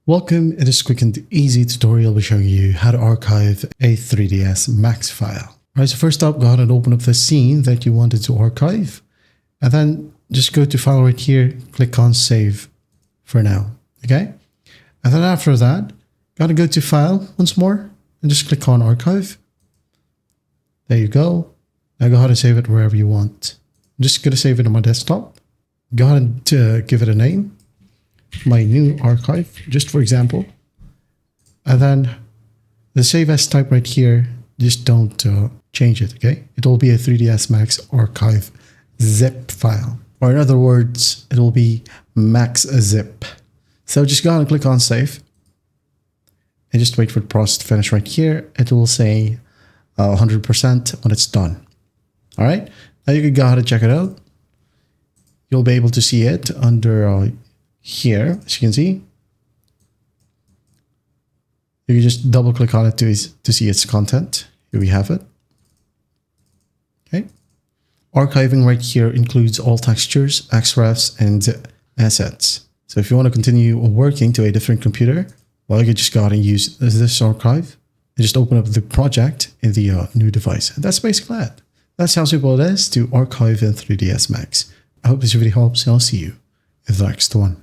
Welcome. In this quick and easy tutorial, we'll be showing you how to archive a 3ds Max file. Alright, so first up, go ahead and open up the scene that you wanted to archive. And then just go to File right here, click on Save for now. Okay? And then after that, gotta go to File once more and just click on Archive. There you go. Now go ahead and save it wherever you want. I'm just gonna save it on my desktop. Go ahead and give it a name. My new archive, just for example. And then the save as type right here, just don't change it, okay? It will be a 3ds Max archive zip file. Or in other words, it will be max zip. So just go ahead and click on save. And just wait for the process to finish right here. It will say 100% when it's done. All right, now you can go ahead and check it out. You'll be able to see it under here, as you can see. You can just double click on it to see its content. Here we have it. Okay. Archiving right here includes all textures, XREFs, and assets. So if you want to continue working to a different computer, well, you can just go ahead and use this archive and just open up the project in the new device. And that's basically it. That's how simple it is to archive in 3ds Max. I hope this video helps, and I'll see you in the next one.